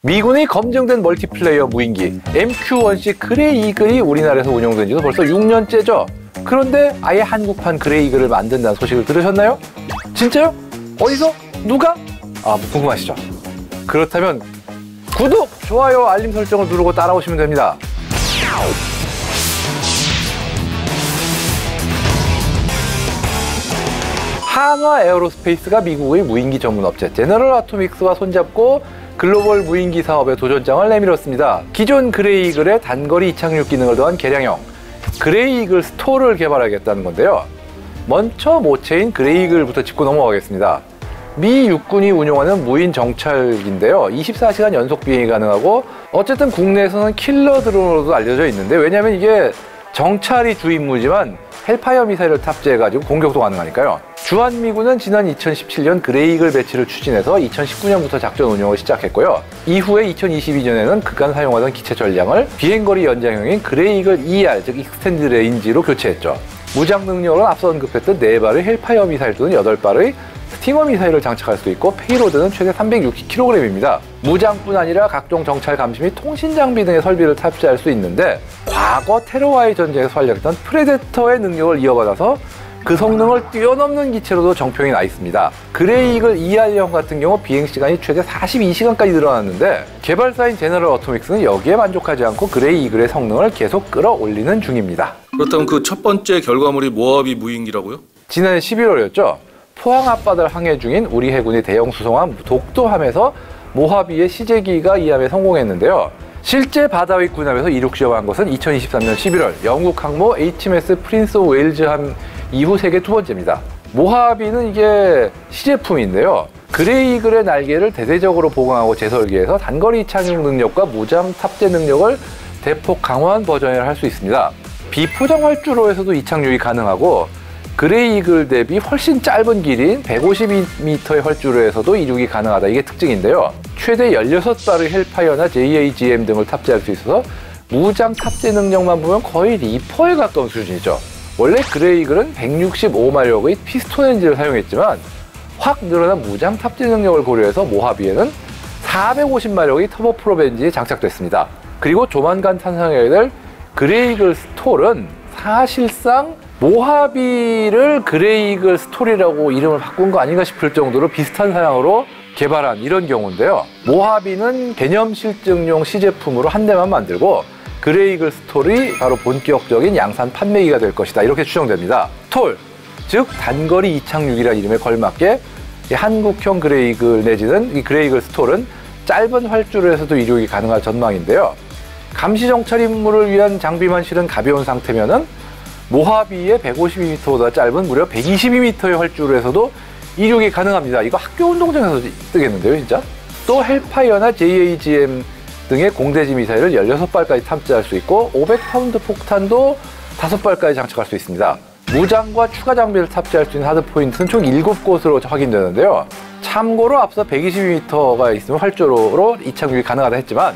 미군의 검증된 멀티플레이어 무인기 MQ-1C 그레이 이글이 우리나라에서 운용된 지도 벌써 6년째죠. 그런데 아예 한국판 그레이 이글을 만든다는 소식을 들으셨나요? 진짜요? 어디서? 누가? 궁금하시죠? 그렇다면 구독, 좋아요, 알림 설정을 누르고 따라오시면 됩니다. 한화 에어로스페이스가 미국의 무인기 전문 업체 제너럴 아토믹스와 손잡고 글로벌 무인기 사업에 도전장을 내밀었습니다. 기존 그레이 이글의 단거리 이착륙 기능을 더한 개량형 그레이 이글 스토어를 개발하겠다는 건데요. 먼저 모체인 그레이 이글부터 짚고 넘어가겠습니다. 미 육군이 운용하는 무인 정찰기인데요. 24시간 연속 비행이 가능하고 어쨌든 국내에서는 킬러 드론으로도 알려져 있는데, 왜냐하면 이게 정찰이 주 임무지만 헬파이어 미사일을 탑재해가지고 공격도 가능하니까요. 주한미군은 지난 2017년 그레이 이글 배치를 추진해서 2019년부터 작전 운영을 시작했고요. 이후에 2022년에는 그간 사용하던 기체 전량을 비행거리 연장형인 그레이 이글 ER, 즉 익스텐드 레인지로 교체했죠. 무장 능력은 앞서 언급했던 4발의 헬파이어 미사일 또는 8발의 스팅어 미사일을 장착할 수 있고, 페이로드는 최대 360kg입니다. 무장뿐 아니라 각종 정찰 감시 및 통신 장비 등의 설비를 탑재할 수 있는데, 과거 테러와의 전쟁에서 활약했던 프레데터의 능력을 이어받아서 그 성능을 뛰어넘는 기체로도 정평이 나 있습니다. 그레이 이글 ER형 같은 경우 비행시간이 최대 42시간까지 늘어났는데, 개발사인 제너럴 어토믹스는 여기에 만족하지 않고 그레이 이글의 성능을 계속 끌어올리는 중입니다. 그렇다면 그 첫 번째 결과물이 모하비 무인기라고요? 지난해 11월이었죠. 포항 앞바다를 항해 중인 우리 해군의 대형 수송함 독도함에서 모하비의 시제기가 이함에 성공했는데요. 실제 바다 위 군함에서 이륙 시험한 것은 2023년 11월 영국 항모 HMS 프린스 오브 웨일즈함 이후 세계 두 번째입니다. 모하비는 이게 시제품인데요. 그레이 이글의 날개를 대대적으로 보강하고 재설계해서 단거리 착륙 능력과 무장 탑재 능력을 대폭 강화한 버전을 할 수 있습니다. 비포장 활주로에서도 이착륙이 가능하고, 그레이 이글 대비 훨씬 짧은 길이인 152m의 활주로에서도 이륙이 가능하다, 이게 특징인데요. 최대 16발의 헬파이어나 JAGM 등을 탑재할 수 있어서 무장 탑재 능력만 보면 거의 리퍼에 가까운 수준이죠. 원래 그레이 이글은 165마력의 피스톤 엔진을 사용했지만 확 늘어난 무장 탑재 능력을 고려해서 모하비에는 450마력의 터보프롭 엔진이 장착됐습니다. 그리고 조만간 탄생하게 될 그레이 이글 스톨은 사실상 모하비를 그레이 이글 스토리라고 이름을 바꾼 거 아닌가 싶을 정도로 비슷한 사양으로 개발한 이런 경우인데요. 모하비는 개념 실증용 시제품으로 한 대만 만들고, 그레이 이글 스토리 바로 본격적인 양산 판매기가 될 것이다, 이렇게 추정됩니다. 스톨, 즉 단거리 이착륙이라는 이름에 걸맞게 한국형 그레이 이글 내지는 이 그레이 이글 스톨은 짧은 활주로에서도 이륙이 가능할 전망인데요. 감시 정찰 임무를 위한 장비만 실은 가벼운 상태면은 모하비의 152m보다 짧은 무려 122m의 활주로에서도 이륙이 가능합니다. 이거 학교 운동장에서 뜨겠는데요, 진짜? 또 헬파이어나 JAGM 등의 공대지 미사일을 16발까지 탑재할 수 있고, 500파운드 폭탄도 5발까지 장착할 수 있습니다. 무장과 추가 장비를 탑재할 수 있는 하드포인트는 총 7곳으로 확인되는데요. 참고로 앞서 122m가 있으면 활주로로 이착륙이 가능하다 했지만,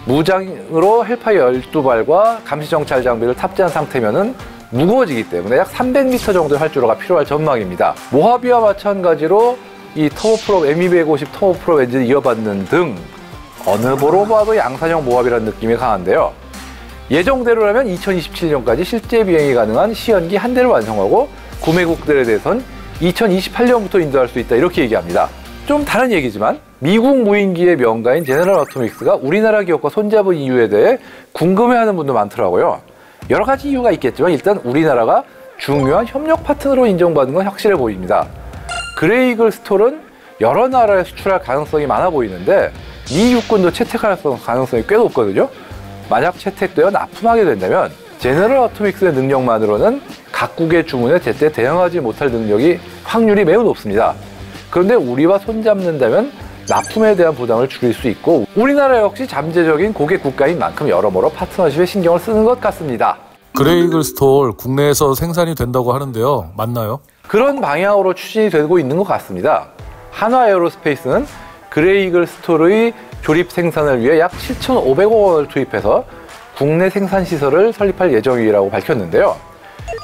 무장으로 헬파이어 12발과 감시정찰 장비를 탑재한 상태면은 무거워지기 때문에 약 300m 정도의 활주로가 필요할 전망입니다. 모하비와 마찬가지로 이 터보프롭 M250 터보프롭 엔진을 이어받는 등 어느 보로 봐도 양산형 모하비라는 느낌이 강한데요. 예정대로라면 2027년까지 실제 비행이 가능한 시연기 한 대를 완성하고, 구매국들에 대해선 2028년부터 인도할 수 있다, 이렇게 얘기합니다. 좀 다른 얘기지만 미국 무인기의 명가인 제너럴 어토믹스가 우리나라 기업과 손잡은 이유에 대해 궁금해하는 분도 많더라고요. 여러 가지 이유가 있겠지만 일단 우리나라가 중요한 협력 파트너로 인정받은 건 확실해 보입니다. 그레이 이글 스톨은 여러 나라에 수출할 가능성이 많아 보이는데 미 육군도 채택할 가능성이 꽤 높거든요. 만약 채택되어 납품하게 된다면 제너럴 어토믹스의 능력만으로는 각국의 주문에 제때 대응하지 못할 확률이 매우 높습니다. 그런데 우리와 손잡는다면 납품에 대한 부담을 줄일 수 있고, 우리나라 역시 잠재적인 고객 국가인 만큼 여러모로 파트너십에 신경을 쓰는 것 같습니다. 그레이 이글 스톨 국내에서 생산이 된다고 하는데요. 맞나요? 그런 방향으로 추진이 되고 있는 것 같습니다. 한화 에어로스페이스는 그레이 이글 스톨의 조립 생산을 위해 약 7,500억 원을 투입해서 국내 생산 시설을 설립할 예정이라고 밝혔는데요.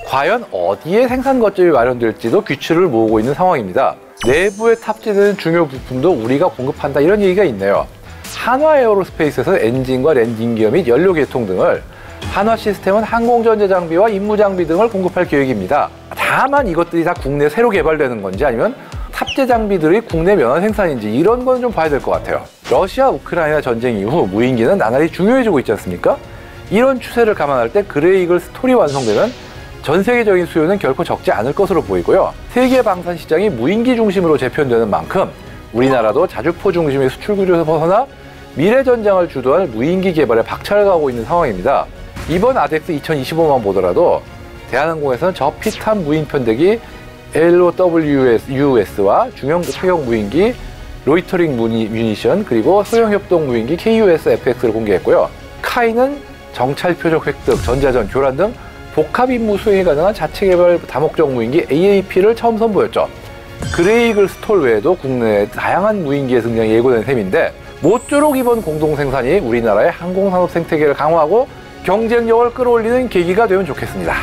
과연 어디에 생산 거점이 마련될지도 귀추를 모으고 있는 상황입니다. 내부에 탑재되는 중요 부품도 우리가 공급한다, 이런 얘기가 있네요. 한화 에어로스페이스에서 엔진과 랜딩 기어 및 연료 개통 등을, 한화 시스템은 항공전자 장비와 임무 장비 등을 공급할 계획입니다. 다만 이것들이 다 국내 새로 개발되는 건지 아니면 탑재 장비들이 국내 면허 생산인지 이런 건 좀 봐야 될 것 같아요. 러시아 우크라이나 전쟁 이후 무인기는 나날이 중요해지고 있지 않습니까? 이런 추세를 감안할 때 그레이 이글 스토리 완성되면 전 세계적인 수요는 결코 적지 않을 것으로 보이고요. 세계 방산 시장이 무인기 중심으로 재편되는 만큼 우리나라도 자주포 중심의 수출 구조에서 벗어나 미래 전장을 주도할 무인기 개발에 박차를 가고 있는 상황입니다. 이번 아덱스 2025만 보더라도 대한항공에서는 저피탄 무인 편대기 LOWUS와 중형 타격 무인기 로이터링 뮤니션, 그리고 소형 협동 무인기 KUS-FX를 공개했고요. 카이는 정찰 표적 획득, 전자전 교란 등 복합 임무 수행이 가능한 자체 개발 다목적 무인기 AAP를 처음 선보였죠. 그레이 이글 스톨 외에도 국내에 다양한 무인기의 등장이 예고된 셈인데 모쪼록 이번 공동 생산이 우리나라의 항공산업 생태계를 강화하고 경쟁력을 끌어올리는 계기가 되면 좋겠습니다.